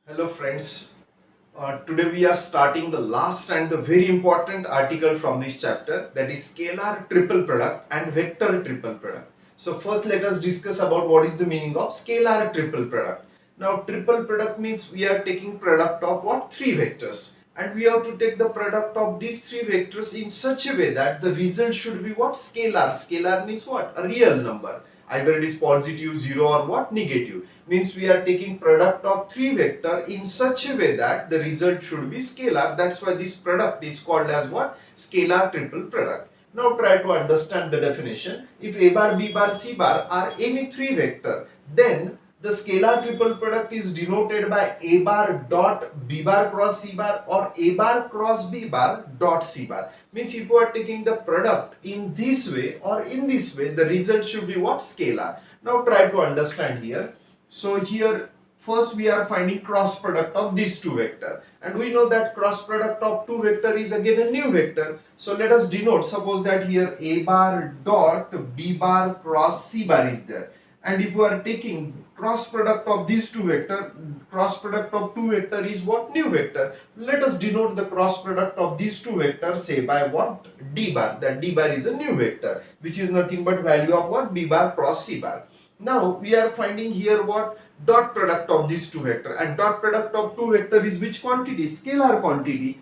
Hello friends, today we are starting the last and the very important article from this chapter, that is scalar triple product and vector triple product. So first let us discuss about what is the meaning of scalar triple product. Now triple product means we are taking product of what? Three vectors, and we have to take the product of these three vectors in such a way that the result should be what? Scalar. Scalar means what? A real number. Either it is positive, zero, or what? Negative. Means we are taking product of three vector in such a way that the result should be scalar. That's why this product is called as what? Scalar triple product. Now try to understand the definition. If A bar, B bar, C bar are any three vector, then the scalar triple product is denoted by A bar dot B bar cross C bar or A bar cross B bar dot C bar. Means if you are taking the product in this way or in this way, the result should be what? Scalar. Now try to understand here. So here first we are finding cross product of these two vector, and we know that cross product of two vector is again a new vector. So let us denote, suppose that here A bar dot B bar cross C bar is there, and if we are taking cross product of these two vector, cross product of two vector is what? New vector. Let us denote the cross product of these two vectors say by what? D bar. That D bar is a new vector which is nothing but value of what? B bar cross C bar. Now we are finding here what? Dot product of these two vector, and dot product of two vector is which quantity? Scalar quantity.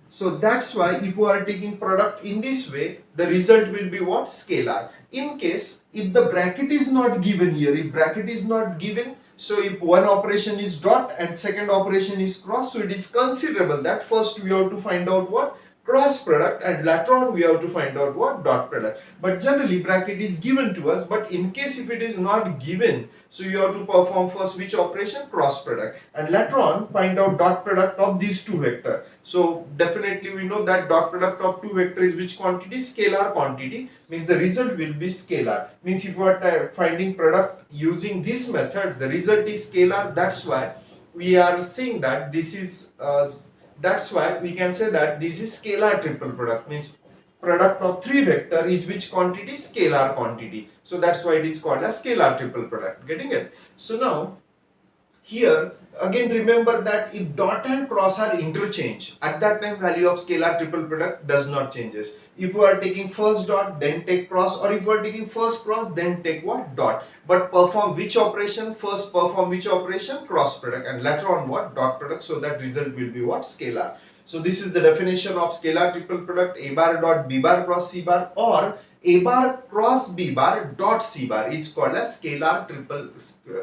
So that's why if you are taking product in this way, the result will be what? Scalar. In case if the bracket is not given here, if bracket is not given, so if one operation is dot and second operation is cross, so it is considerable that first we have to find out what? Cross product, and later on we have to find out what? Dot product. But generally bracket is given to us, but in case if it is not given, so you have to perform first which operation? Cross product, and later on find out dot product of these two vector. So definitely we know that dot product of two vector is which quantity? Scalar quantity. Means the result will be scalar. Means if you are finding product using this method, the result is scalar. That's why we are saying that this is that's why we can say that this is scalar triple product. Means product of three vector is which quantity? Scalar quantity. So that's why it is called as scalar triple product. Getting it? So now here again remember that if dot and cross are interchange, at that time value of scalar triple product does not changes. If you are taking first dot then take cross, or if you are taking first cross then take what? Dot. But perform which operation? First perform which operation? Cross product, and later on what? Dot product. So that result will be what? Scalar. So this is the definition of scalar triple product: A bar dot B bar cross C bar, or A bar cross B bar dot C bar. It's called as scalar triple.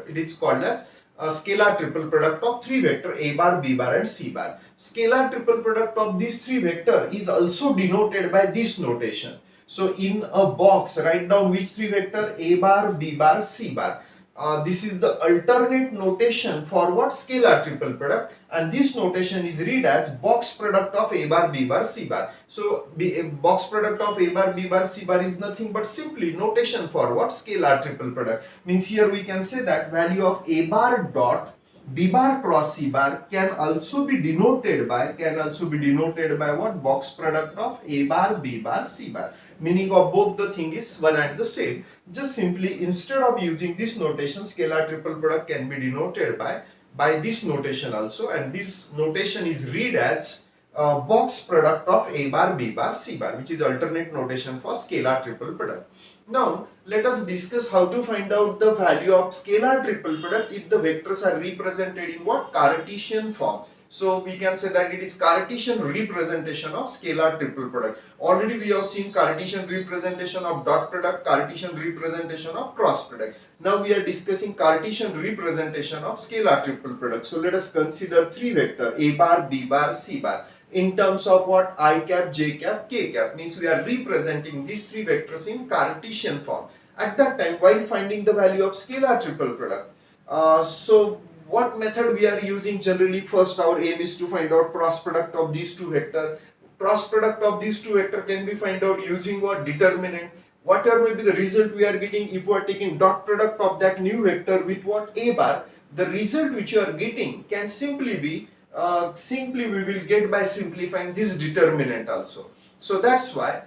It is called as a scalar triple product of three vector A bar, B bar and C bar. Scalar triple product of these three vector is also denoted by this notation. So in a box write down which three vector? A bar, B bar, C bar. This is the alternate notation for what? Scalar triple product, and this notation is read as box product of A bar, B bar, C bar. So box product of A bar, B bar, C bar is nothing but simply notation for what? Scalar triple product. Means here we can say that value of A bar dot B bar cross C bar can also be denoted by what? Box product of A bar, B bar, C bar. Meaning of both the thing is one and the same. Just simply instead of using this notation, scalar triple product can be denoted by this notation also, and this notation is read as box product of A bar, B bar, C bar, which is alternate notation for scalar triple product. Now let us discuss how to find out the value of scalar triple product if the vectors are represented in what? Cartesian form. So we can say that it is Cartesian representation of scalar triple product. Already we have seen Cartesian representation of dot product, Cartesian representation of cross product. Now we are discussing Cartesian representation of scalar triple product. So let us consider three vector A bar, B bar, C bar in terms of what? I cap, J cap, K cap. Means we are representing these three vectors in Cartesian form. At that time, while finding the value of scalar triple product, so what method we are using generally? First our aim is to find out cross product of these two vector. Cross product of these two vector can be find out using what? Determinant. Whatever may be the result we are getting, if we are taking dot product of that new vector with what? A bar, the result which you are getting can simply be simply we will get by simplifying this determinant also. So that's why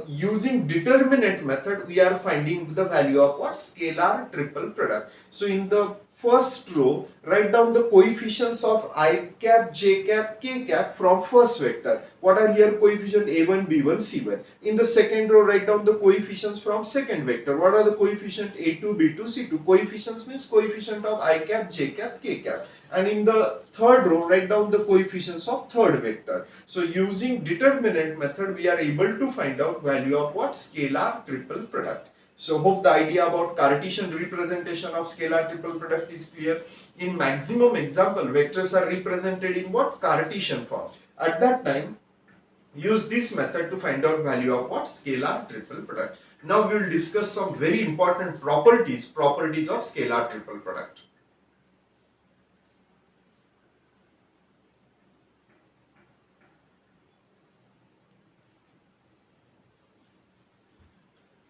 using determinant method we are finding the value of what? Scalar triple product. So in the first row, write down the coefficients of I cap, j cap, k cap from first vector. What are here coefficient a1, b1, c1. In the second row, write down the coefficients from second vector. What are the coefficient a2, b2, c2. Coefficients means coefficient of I cap, j cap, k cap. And in the third row, write down the coefficients of third vector. So using determinant method, we are able to find out value of what? Scalar triple product. So hope the idea about Cartesian representation of scalar triple product is clear. In maximum example, vectors are represented in what? Cartesian form. At that time, use this method to find out value of what? Scalar triple product. Now we will discuss some very important properties of scalar triple product.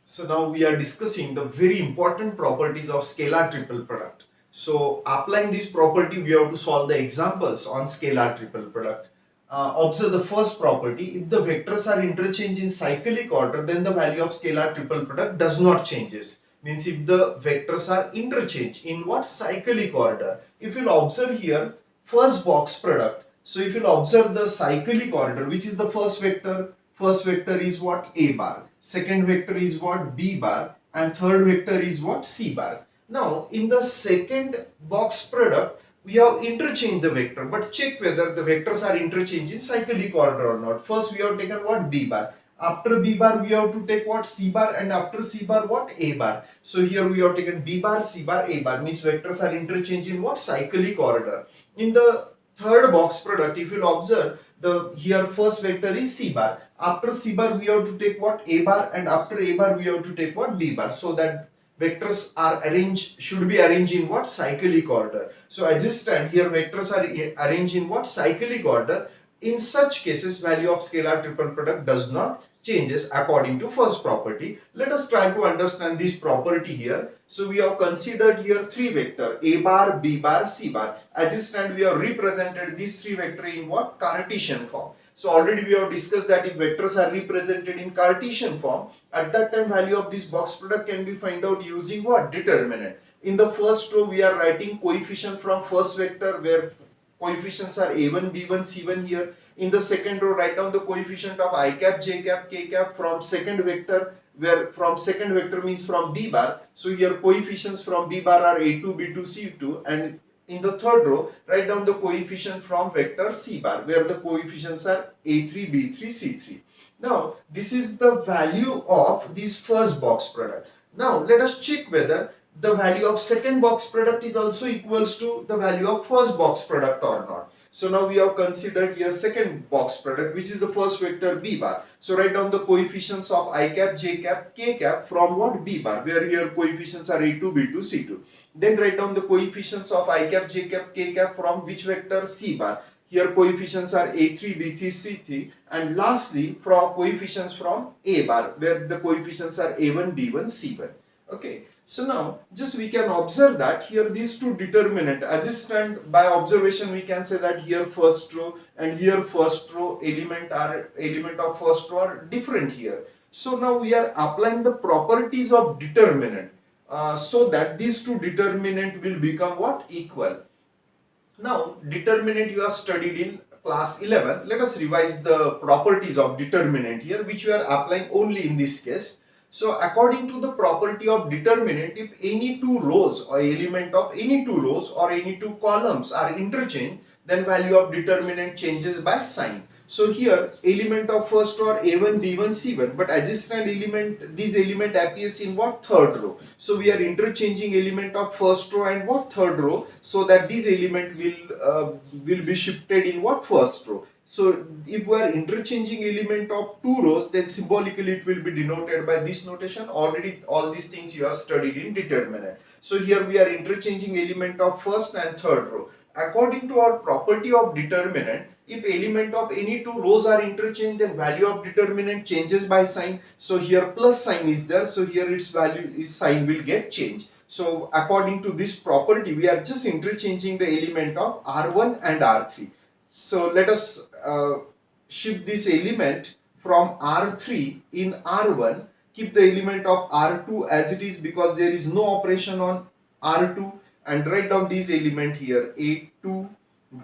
So now we are discussing the very important properties of scalar triple product. So applying this property, we have to solve the examples on scalar triple product. Observe the first property. If the vectors are interchanged in cyclic order, then the value of scalar triple product does not changes. Means if the vectors are interchanged in what? Cyclic order. If you'll observe here, first box product. So if you'll observe the cyclic order, which is the first vector? First vector is what? A bar. Second vector is what? B bar. And third vector is what? C bar. Now in the second box product, we have interchanged the vector, but check whether the vectors are interchanged in cyclic order or not. First we have taken what? B bar. After B bar we have to take what? C bar, and after C bar what? A bar. So here we have taken B bar, C bar, A bar, means vectors are interchanged in what? Cyclic order. In the third box product, if you observe, the here first vector is C bar. After C bar we have to take what? A bar, and after A bar we have to take what? B bar. So that vectors are arranged, should be arranged in what? Cyclic order. So as it stand here, vectors are arranged in what? Cyclic order. In such cases, value of scalar triple product does not changes according to first property. Let us try to understand this property here. So we have considered here three vector, A bar, B bar, C bar. As it stand, we have represented these three vector in what? Cartesian form. So already we have discussed that if vectors are represented in Cartesian form, at that time value of this box product can be found out using what? Determinant. In the first row we are writing coefficient from first vector, where coefficients are a1, b1, c1 here. In the second row, write down the coefficient of I cap, j cap, k cap from second vector, where from second vector means from b bar. So here coefficients from b bar are a2, b2, c2, and in the third row, write down the coefficient from vector c bar, where the coefficients are a3, b3, c3. Now this is the value of this first box product. Now let us check whether the value of second box product is also equals to the value of first box product or not. So now we have considered here second box product, which is the first vector b bar. So write down the coefficients of I cap, j cap, k cap from what? B bar, where here coefficients are a2, b2, c2. Then write down the coefficients of I cap, j cap, k cap from which vector? C bar. Here coefficients are a3, b3, c3, and lastly from coefficients from a bar, where the coefficients are a1, b1, c1. Okay. So now just we can observe that here these two determinant, as it stand by observation, we can say that here first row and here first row element of first row are different here. So now we are applying the properties of determinant so that these two determinant will become what? Equal. Now determinant you have studied in class 11. Let us revise the properties of determinant here, which we are applying only in this case. So according to the property of determinant, if any two rows or element of any two rows or any two columns are interchanged, then value of determinant changes by sign. So here element of first row are a1, b1, c1, but as it stand element, this element appears in what? Third row. So we are interchanging element of first row and what? Third row, so that this element will be shifted in what? First row. So if we are interchanging element of two rows, then symbolically it will be denoted by this notation. Already all these things you have studied in determinant. So here we are interchanging element of first and third row. According to our property of determinant, if element of any two rows are interchanged, then value of determinant changes by sign. So here plus sign is there, so here its value is sign will get changed. So according to this property, we are just interchanging the element of R1 and R3. So let us shift this element from R3 in R1, keep the element of R2 as it is because there is no operation on R2, and write down these element here A2,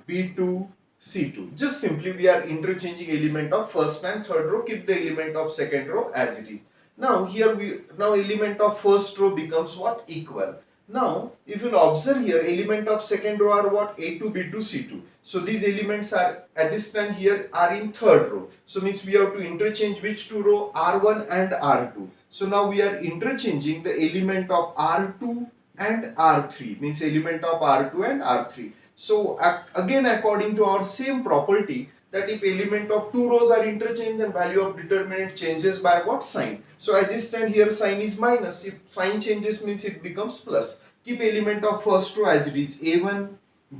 B2, C2. Just simply we are interchanging element of first and third row, keep the element of second row as it is. Now here now element of first row becomes what? Equal. Now if you observe here, element of second row are what? A2, B2, C2. So these elements are as it stand here are in third row. So means we have to interchange which two row? R1 and R2. So now we are interchanging the element of R2 and R3, means element of R2 and R3. So again according to our same property, that if element of two rows are interchanged, then value of determinant changes by what? Sign. So as it stand here, sign is minus. If sign changes means it becomes plus. Keep element of first row as it is A1,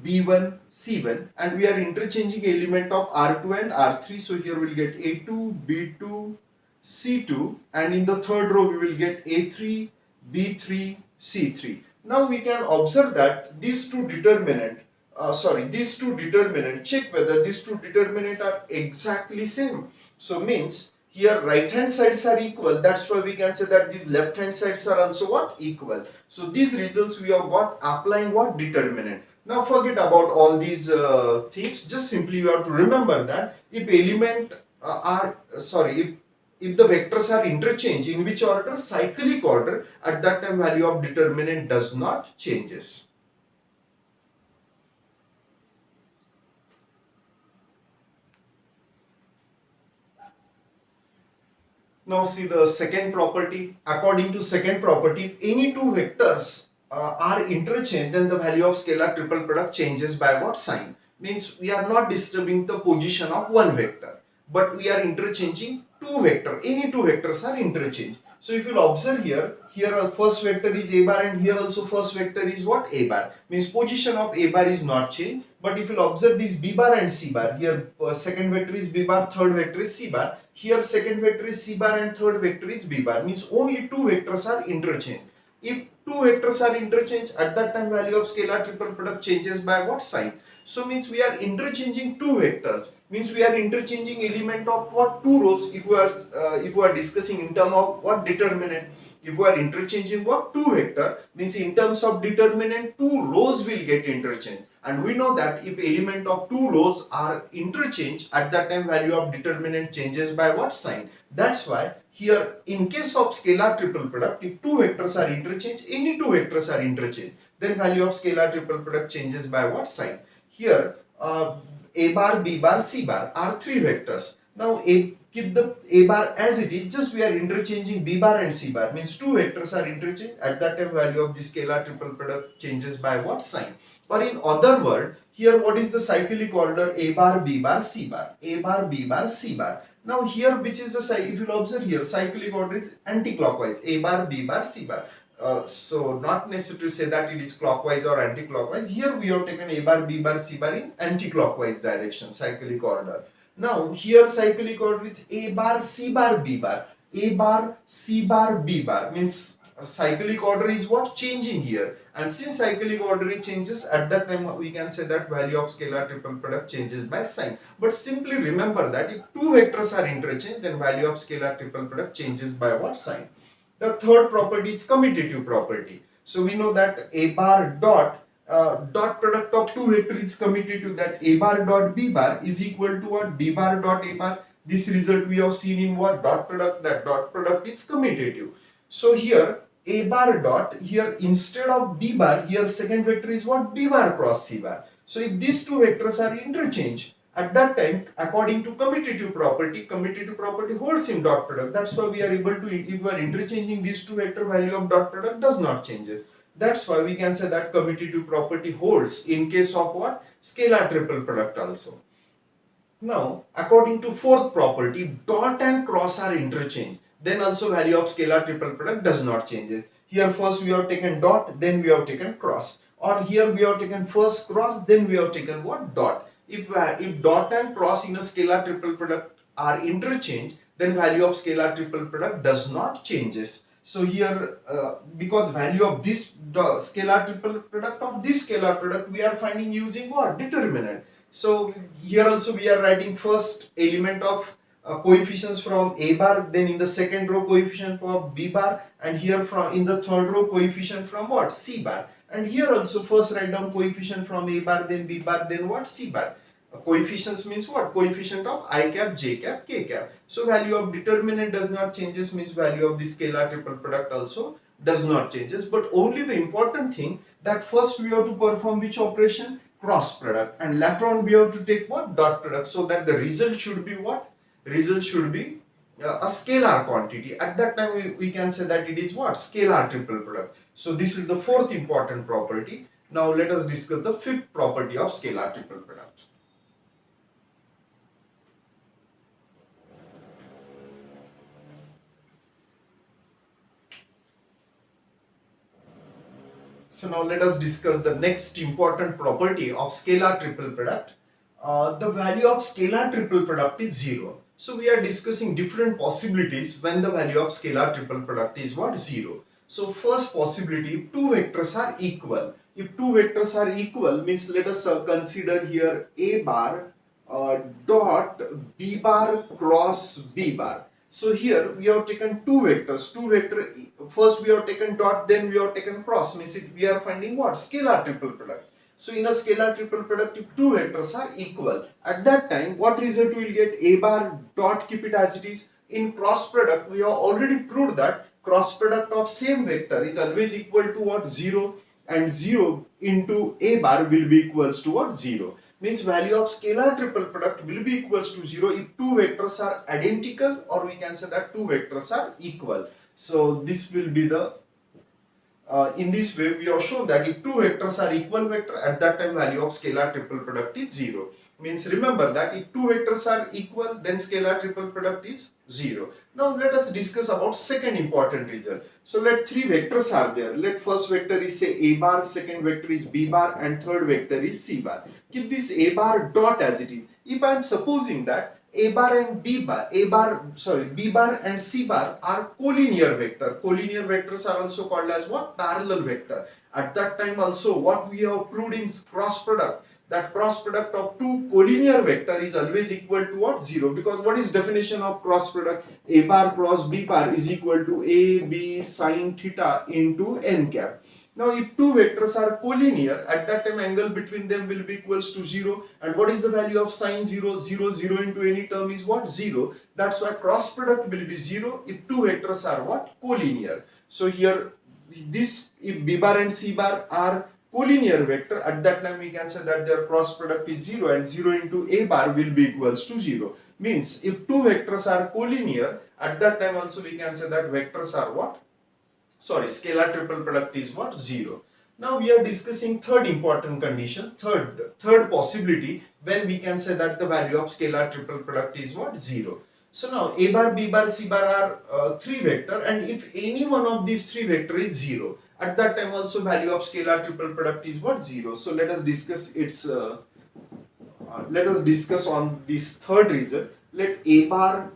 B1, C1, and we are interchanging element of R2 and R3. So here we'll get A2, B2, C2, and in the third row we will get A3, B3, C3. Now we can observe that these two determinant, check whether these two determinant are exactly same. So means here right hand sides are equal, that's why we can say that these left hand sides are also what? Equal. So these results we have got applying what? Determinant. Now forget about all these things, just simply you have to remember that if element if the vectors are interchanged, in which order? Cyclic order, at that time value of determinant does not changes. Now see the second property. According to second property, if any two vectors are interchanged, then the value of scalar triple product changes by what? Sign. Means we are not disturbing the position of one vector, but we are interchanging two vectors. Any two vectors are interchanged. So if you observe here, first vector is a bar, and here also first vector is what? A bar. Means position of a bar is not changed. But if you observe this b bar and c bar, here second vector is b bar, third vector is c bar. Here second vector is c bar and third vector is b bar. Means only two vectors are interchanged. If two vectors are interchanged, at that time value of scalar triple product changes by what? Sign. So means we are interchanging two vectors. Means we are interchanging element of what? Two rows. If we are discussing in terms of what? Determinant. If we are interchanging what? Two vector, means in terms of determinant, two rows will get interchanged. And we know that if element of two rows are interchanged, at that time value of determinant changes by what? Sign. That's why here in case of scalar triple product, if two vectors are interchanged, any two vectors are interchanged, then value of scalar triple product changes by what? Sign. Here a bar, b bar, c bar are three vectors. Now keep the a bar as it is, just we are interchanging b bar and c bar, means two vectors are interchanged, at that time value of the scalar triple product changes by what? Sign. Or in other word, here what is the cyclic order? A bar, b bar, c bar, a bar, b bar, c bar. Now here which is the, if you observe here, cyclic order is anti-clockwise, a bar, b bar, c bar. So not necessary to say that it is clockwise or anti-clockwise. Here we have taken a bar, b bar, c bar in anti-clockwise direction, cyclic order. Now here cyclic order is a bar, c bar, b bar, a bar, c bar, b bar, means cyclic order is what? Changing here. And since cyclic order changes, at that time we can say that value of scalar triple product changes by sign. But simply remember that if two vectors are interchanged, then value of scalar triple product changes by what? Sign. The third property is commutative property. So we know that a bar dot dot product of two vectors is commutative, that a bar dot b bar is equal to what? B bar dot a bar. This result we have seen in what? Dot product, that dot product is commutative. So here a bar dot, here instead of b bar, here second vector is what? B bar cross c bar. So if these two vectors are interchanged, at that time according to commutative property holds in dot product. That's why we are able to, if we are interchanging these two vector, value of dot product does not changes. That's why we can say that commutative property holds in case of what? Scalar triple product also. Now according to fourth property, dot and cross are interchanged, then also value of scalar triple product does not change. Here first we have taken dot, then we have taken cross, or here we have taken first cross, then we have taken what? Dot. If dot and cross in a scalar triple product are interchanged, then value of scalar triple product does not changes. So here because value of this scalar triple product of this scalar product we are finding using what? Determinant. So here also we are writing first element of coefficients from a bar, then in the second row coefficient for b bar, and here from in the third row coefficient from what? C bar. And here also first write down coefficient from a bar, then b bar, then what, c bar. Coefficients means what? Coefficient of I cap, j cap, k cap. So value of determinant does not changes, means value of the scalar triple product also does not changes. But only the important thing that first we have to perform which operation? Cross product, and later on we have to take what? Dot product, so that the result should be what? Result should be a scalar quantity. At that time we can say that it is what? Scalar triple product. So this is the fourth important property. Now let us discuss the fifth property of scalar triple product. So now let us discuss the next important property of scalar triple product. The value of scalar triple product is 0. So we are discussing different possibilities when the value of scalar triple product is what? 0. So first possibility, if two vectors are equal. If two vectors are equal means let us consider here a bar dot b bar cross b bar. So here we have taken two vectors, first we have taken dot, then we have taken cross, means we are finding what? Scalar triple product. So in a scalar triple product, if two vectors are equal, at that time what result we will get? A bar dot, keep it as it is. In cross product we have already proved that cross product of same vector is always equal to what? 0, and 0 into a bar will be equals to what? 0. Means value of scalar triple product will be equals to 0 if two vectors are identical, or we can say that two vectors are equal. So this will be the in this way we have shown that if two vectors are equal vector, at that time value of scalar triple product is 0. Means remember that if two vectors are equal, then scalar triple product is 0. Now let us discuss about second important result. So let three vectors are there. Let first vector is say a bar, second vector is b bar, and third vector is c bar. Keep this a bar dot as it is. If I am supposing that b bar and b bar and c bar are collinear vector. Collinear vectors are also called as what? Parallel vector. At that time also what we have proved in cross product, that cross product of two collinear vector is always equal to what? 0. Because what is definition of cross product? A bar cross b bar is equal to a b sine theta into n cap. Now if two vectors are collinear, at that time angle between them will be equals to 0. And what is the value of sine 0? 0 into any term is what? 0. That's why cross product will be 0 if two vectors are what? Collinear. So here this, if b bar and c bar are collinear vector, at that time we can say that their cross product is 0, and 0 into a bar will be equals to 0. Means if two vectors are collinear, at that time also we can say that vectors are what? Scalar triple product is what? 0. Now we are discussing third important condition, third possibility when we can say that the value of scalar triple product is what? 0. So now a bar, b bar, c bar are three vector, and if any one of these three vector is 0, at that time also value of scalar triple product is what? 0. So let us discuss its let us discuss on this third result. Let a bar,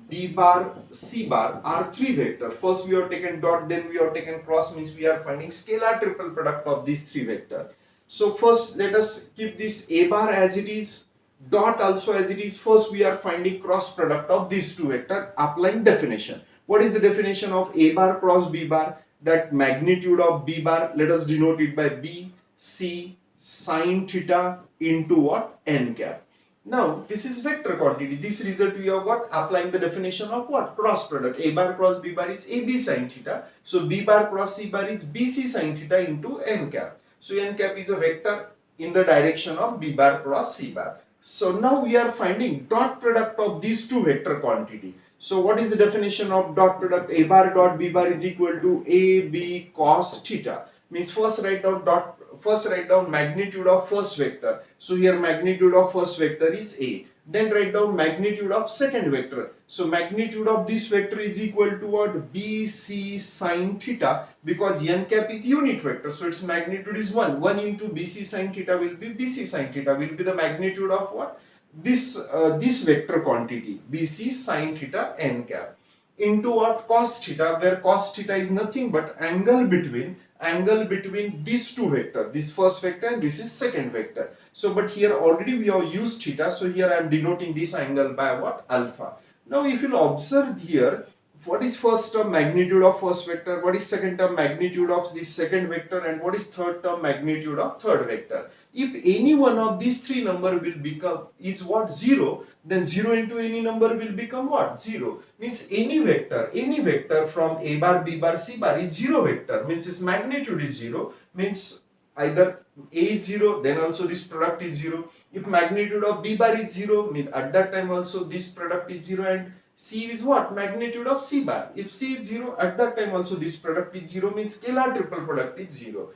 b bar, c bar are three vector. First we have taken dot, then we have taken cross, means we are finding scalar triple product of these three vector. So first let us keep this a bar as it is, dot also as it is. First we are finding cross product of these two vector, applying definition. What is the definition of a bar cross b bar? That magnitude of b bar, let us denote it by b c sine theta into what? N cap. Now this is vector quantity. This result we have got applying the definition of what? Cross product. A bar cross b bar is ab sine theta. So b bar cross c bar is bc sine theta into n cap. So n cap is a vector in the direction of b bar cross c bar. So now we are finding dot product of these two vector quantity. So what is the definition of dot product? A bar dot b bar is equal to ab cos theta. Means first write down magnitude of first vector. So here magnitude of first vector is a. Then write down magnitude of second vector. So magnitude of this vector is equal to what? bc sine theta, because n cap is unit vector. So its magnitude is 1. 1 into bc sine theta will be bc sine theta, will be the magnitude of what? This vector quantity bc sine theta n cap into what? Cos theta, where cos theta is nothing but angle between these two vector, this first vector and this is second vector. So but here already we have used theta, so here I am denoting this angle by what? Alpha. Now if you observe here, what is first term magnitude of first vector, what is second term magnitude of this second vector, and what is third term magnitude of third vector. If any one of these three number will become is what 0, then 0 into any number will become what 0. Means any vector from a bar, b bar, c bar is 0 vector, means its magnitude is 0, means either a is 0, then also this product is 0. If magnitude of b bar is 0, means at that time also this product is 0, and c is what? Magnitude of c bar. If c is 0, at that time also this product is 0, means scalar triple product is 0.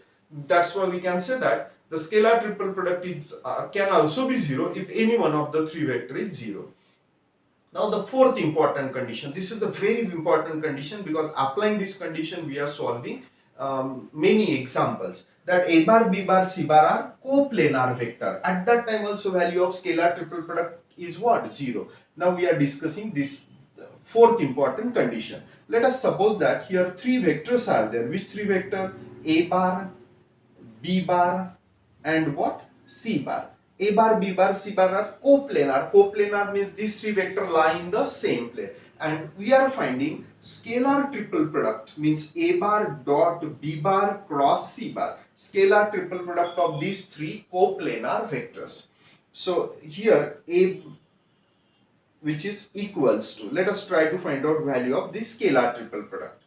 That's why we can say that the scalar triple product is can also be 0 if any one of the three vector is 0. Now the fourth important condition, this is the very important condition, because applying this condition we are solving many examples, that a bar, b bar, c bar are coplanar vector. At that time also value of scalar triple product is what? 0. Now we are discussing this fourth important condition. Let us suppose that here three vectors are there. Which three vector? A bar, b bar, and what? C bar. A bar, b bar, c bar are coplanar. Coplanar means these three vectors lie in the same plane. And we are finding scalar triple product, means a bar dot b bar cross c bar. Scalar triple product of these three coplanar vectors. So here a, which is equals to, let us try to find out value of this scalar triple product.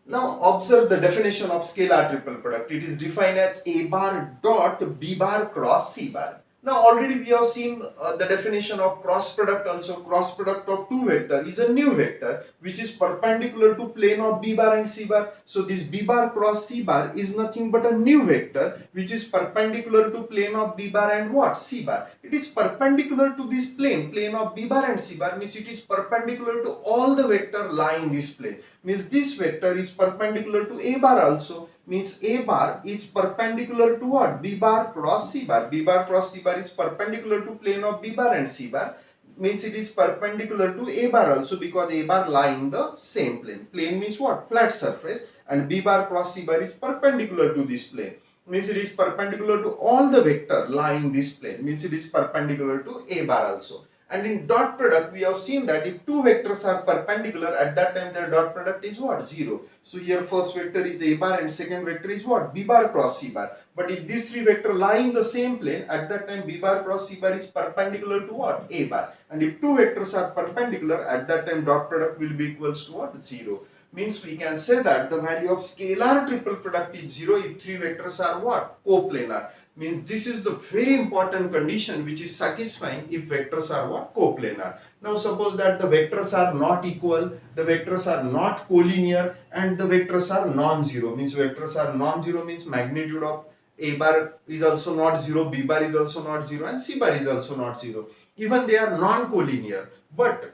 Now observe the definition of scalar triple product. It is defined as a bar dot b bar cross c bar. Now already we have seen the definition of cross product also. Cross product of two vector is a new vector which is perpendicular to plane of b bar and c bar. So this b bar cross c bar is nothing but a new vector which is perpendicular to plane of b bar and what? C bar. It is perpendicular to this plane of b bar and c bar, means it is perpendicular to all the vector lying in this plane. Means this vector is perpendicular to a bar also, means a bar is perpendicular to what? B bar cross c bar. B bar cross c bar is perpendicular to plane of b bar and c bar, means it is perpendicular to a bar also, because a bar lie in the same plane. Plane means what? Flat surface. And b bar cross c bar is perpendicular to this plane, means it is perpendicular to all the vector lying in this plane, means it is perpendicular to a bar also. And in dot product, we have seen that if two vectors are perpendicular, at that time their dot product is what? 0. So here first vector is a bar and second vector is what? B bar cross c bar. But if these three vectors lie in the same plane, at that time b bar cross c bar is perpendicular to what? A bar. And if two vectors are perpendicular, at that time dot product will be equals to what? 0. Means we can say that the value of scalar triple product is 0 if three vectors are what? Coplanar. Means this is the very important condition which is satisfying if vectors are what? Coplanar. Now suppose that the vectors are not equal, the vectors are not collinear, and the vectors are non-zero. Means vectors are non-zero means magnitude of a bar is also not 0, b bar is also not 0, and c bar is also not 0. Even they are non-collinear, but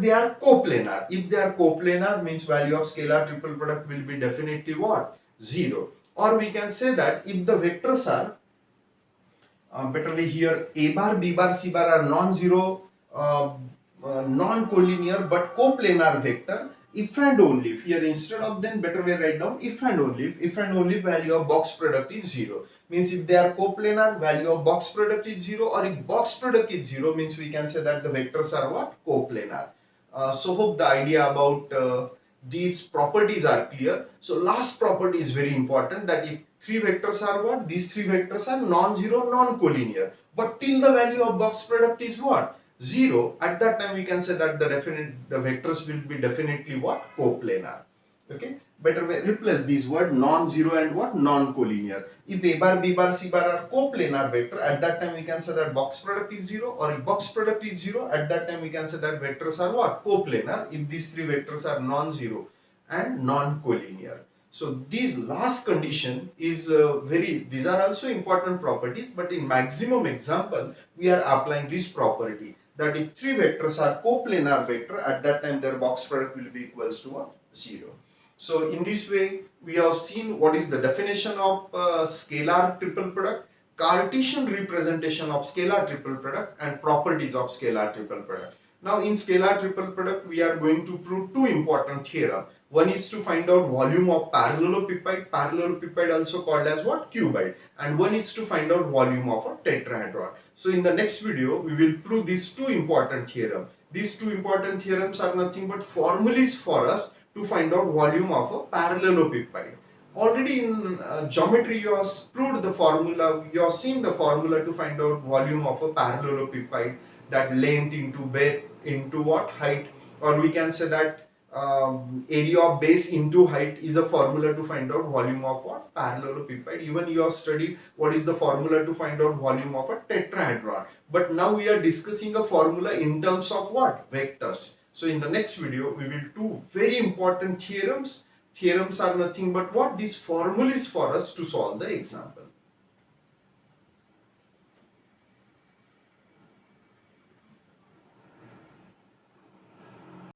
they are coplanar. If they are coplanar, means value of scalar triple product will be definitely what? 0. Or we can say that if the vectors are betterly here a bar, b bar, c bar are non-zero, non-collinear but coplanar vector, if and only if, here instead of then better way write down if and only value of box product is 0. Means if they are coplanar, value of box product is 0, or if box product is 0, means we can say that the vectors are what? Coplanar. So hope the idea about these properties are clear. So last property is very important, that if three vectors are what? These three vectors are non-zero, non-collinear, but till the value of box product is what? 0, at that time we can say that the vectors will be definitely what? Coplanar. Okay, better replace this word non-zero and what? Non-collinear. If a bar, b bar, c bar are coplanar vector, at that time we can say that box product is 0, or if box product is 0, at that time we can say that vectors are what? Coplanar, if these three vectors are non-zero and non-collinear. So these last condition is these are also important properties, but in maximum example we are applying this property, that if three vectors are coplanar vector, at that time their box product will be equals to what? 0. So in this way we have seen what is the definition of scalar triple product, Cartesian representation of scalar triple product, and properties of scalar triple product. Now in scalar triple product we are going to prove two important theorem. One is to find out volume of parallelepiped also called as what? Cuboid. And one is to find out volume of a tetrahedron. So in the next video we will prove these two important theorem. These two important theorems are nothing but formulas for us to find out volume of a parallelepipede. Already in geometry you have proved the formula, you have seen the formula to find out volume of a parallelepipede, that length into width into what height, or we can say that area of base into height is a formula to find out volume of what parallelepipede. Even you have studied what is the formula to find out volume of a tetrahedron. But now we are discussing a formula in terms of what? Vectors. So in the next video we will do very important theorems. Theorems are nothing but what? These formulas for us to solve the example.